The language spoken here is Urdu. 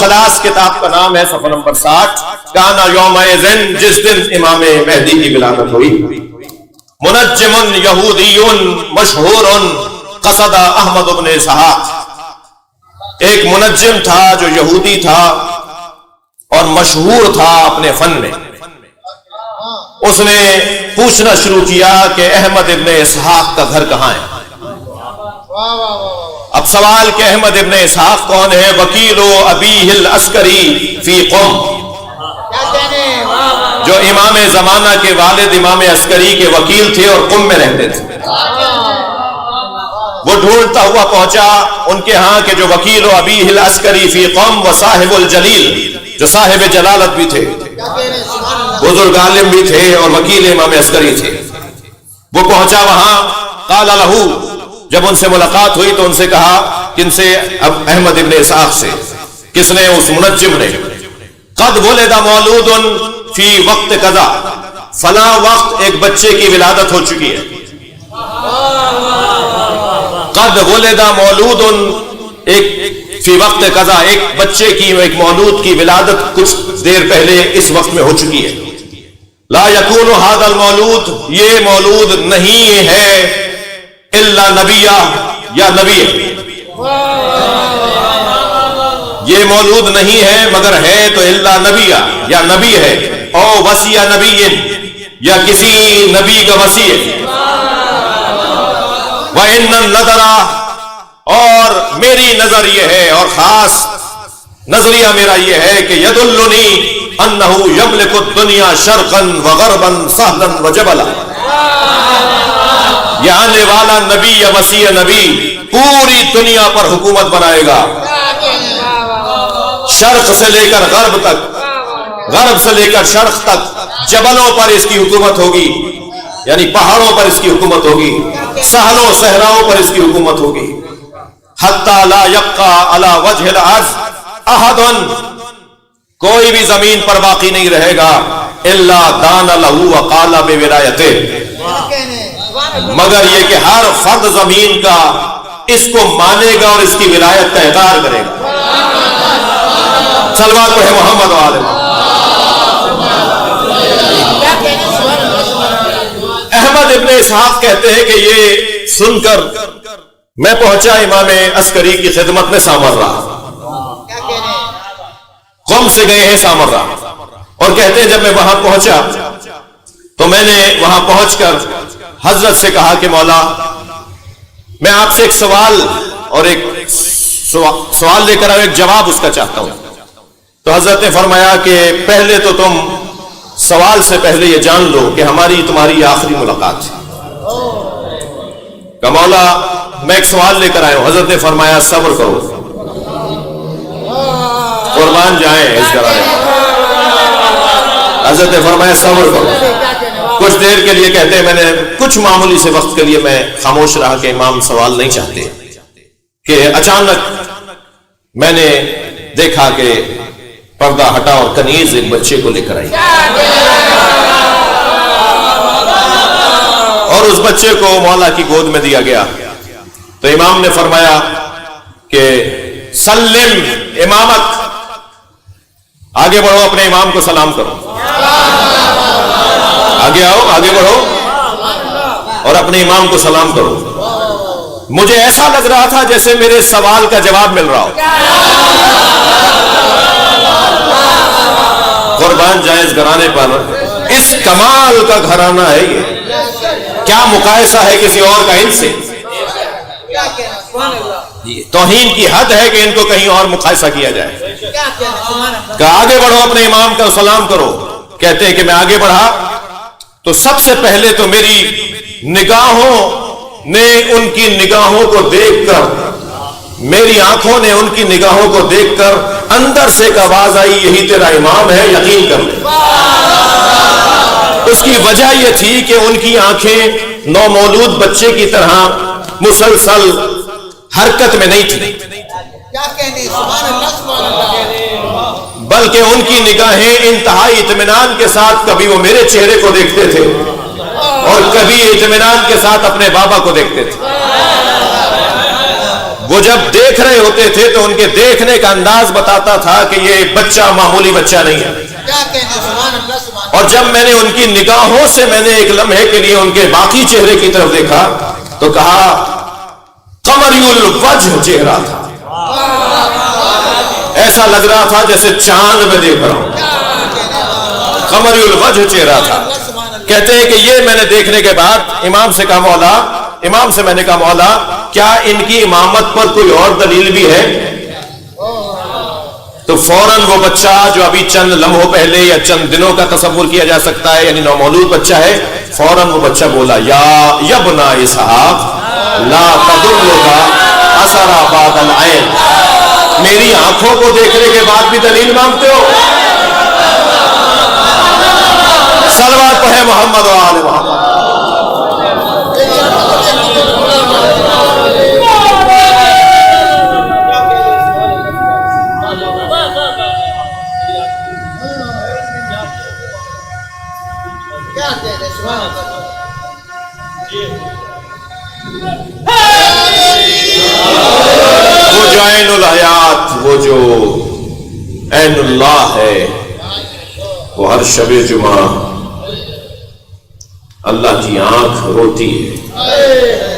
الخلاص کتاب کا نام ہے، صفحہ نمبر 60. کانا یوم اذن، جس دن امام مہدی کی ولادت ہوئی. منجم یہودی مشہور قصد احمد بن اسحاق. ایک منجم تھا جو یہودی تھا اور مشہور تھا اپنے فن میں. اس نے پوچھنا شروع کیا کہ احمد ابن اسحاق کا گھر کہاں ہے. اب سوال کہ احمد ابن اسحاق کون ہے؟ وکیل ابیہ العسکری فی قم، جو امام زمانہ کے والد امام عسکری کے وکیل تھے اور قم میں رہتے تھے. وہ ڈھونڈتا ہوا پہنچا ان کے ہاں کہ جو وکیل ابیہ العسکری فی قم و صاحب الجلیل، جو صاحب جلالت بھی تھے، بزرگ عالم بھی تھے اور وکیل امام عسکری تھے. وہ پہنچا وہاں. قال لہو، جب ان سے ملاقات ہوئی تو ان سے کہا، کن سے؟ اب احمد ابن اسحاق سے. کس نے؟ اس منجم نے. قد ولد مولود فی وقت قضا، فلاں وقت ایک بچے کی ولادت ہو چکی ہے. قد ولد مولود، ایک فی وقت قضا، ایک بچے کی، ایک مولود کی ولادت کچھ دیر پہلے اس وقت میں ہو چکی ہے. لا یکون ھذا المولود، یہ مولود نہیں ہے الا نبیہ، یا نبی ہے. یہ مولود نہیں ہے مگر ہے تو الا نبیہ، یا نبی ہے. او وصی نبی، یا کسی نبی کا وصی ہے. وَإِنَّ النَّظَرَ، اور میری نظر یہ ہے اور خاص نظریہ میرا یہ ہے کہ یدلنی انہ یملک الدنیا شرقا وغربا سہلا وجبلا، یہ آنے والا نبی یا وصی نبی پوری دنیا پر حکومت بنائے گا، شرق سے لے کر غرب تک، غرب سے لے کر شرق تک. جبلوں پر اس کی حکومت ہوگی، یعنی پہاڑوں پر اس کی حکومت ہوگی، صحراؤں صحراؤں پر اس کی حکومت ہوگی. حتی لا یبقى علی وجہ الارض احد، کوئی بھی زمین پر باقی نہیں رہے گا الا دان لہ وقال بولایتہ، مگر یہ کہ ہر فرد زمین کا اس کو مانے گا اور اس کی ولایت کا اقرار کرے گا. صلوات پڑھے محمد وآلہ. احمد ابن اسحاق کہتے ہیں کہ یہ سن کر میں پہنچا امام عسکری کی خدمت میں سامرا. قوم سے گئے ہیں سامرا، اور کہتے ہیں جب میں وہاں پہنچا تو میں نے وہاں پہنچ کر حضرت سے کہا کہ مولا، میں آپ سے ایک سوال اور ایک سوال لے کر آؤں، ایک جواب اس کا چاہتا ہوں. تو حضرت نے فرمایا کہ پہلے تو تم سوال سے پہلے یہ جان لو کہ ہماری تمہاری آخری ملاقات ہے. کہ مولا میں ایک سوال لے کر آیا ہوں. حضرت نے فرمایا صبر کرو، قربان جائیں اس گھرانے. حضرت نے فرمایا صبر کرو. کچھ دیر کے لیے کہتے ہیں میں نے کچھ معمولی سے وقت کے لیے میں خاموش رہا کہ امام سوال نہیں چاہتے، کہ اچانک میں نے دیکھا کہ پردہ ہٹا اور کنیز ایک بچے کو لے کر آئی، اور اس بچے کو مولا کی گود میں دیا گیا. تو امام نے فرمایا کہ سلم امامک، آگے بڑھو، اپنے امام کو سلام کرو. آگے آؤ، آگے بڑھو اور اپنے امام کو سلام کرو. مجھے ایسا لگ رہا تھا جیسے میرے سوال کا جواب مل رہا ہو. قربان جائز گھرانے پر، اس کمال کا گھرانہ ہے یہ. کیا مقایسہ ہے کسی اور کا ان سے؟ توہین کی حد ہے کہ ان کو کہیں اور مقایسہ کیا جائے. کہ آگے بڑھو، اپنے امام کا سلام کرو. کہتے ہیں کہ میں آگے بڑھا تو سب سے پہلے تو میری نگاہوں نے ان کی نگاہوں کو دیکھ کر، میری آنکھوں نے ان کی نگاہوں کو دیکھ کر اندر سے ایک آواز آئی، یہی تیرا امام ہے، یقین کر لے. اس کی وجہ یہ تھی کہ ان کی آنکھیں نومولود بچے کی طرح مسلسل حرکت میں نہیں تھی، بلکہ ان کی نگاہیں انتہائی اطمینان کے ساتھ کبھی وہ میرے چہرے کو دیکھتے تھے اور کبھی اطمینان کے ساتھ اپنے بابا کو دیکھتے تھے. وہ جب دیکھ رہے ہوتے تھے تو ان کے دیکھنے کا انداز بتاتا تھا کہ یہ بچہ معمولی بچہ نہیں ہے. اور جب میں نے ان کی نگاہوں سے میں نے ایک لمحے کے لیے ان کے باقی چہرے کی طرف دیکھا تو کہا قمری الوجہ چہرہ تھا، ایسا لگ رہا تھا جیسے چاند میں دیکھ رہا ہوں. قمری الوجہ چہرہ تھا. کہتے ہیں کہ یہ میں نے دیکھنے کے بعد امام سے میں نے کہا مولا کیا ان کی امامت پر کوئی اور دلیل بھی ہے؟ تو فوراً وہ بچہ جو ابھی چند لمحوں پہلے یا چند دنوں کا تصور کیا جا سکتا ہے، یعنی نومولود بچہ ہے، فوراً وہ بچہ بولا یا ابنا اسحاق لا تدلک اثر بعد العین. میری آنکھوں کو دیکھنے کے بعد بھی دلیل مانگتے ہو؟ صلوات پڑھے محمد و آل محمد. وہ جو عین الحیات، وہ جو عین اللہ ہے، وہ ہر شب جمعہ اللہ کی آنکھ روتی ہے.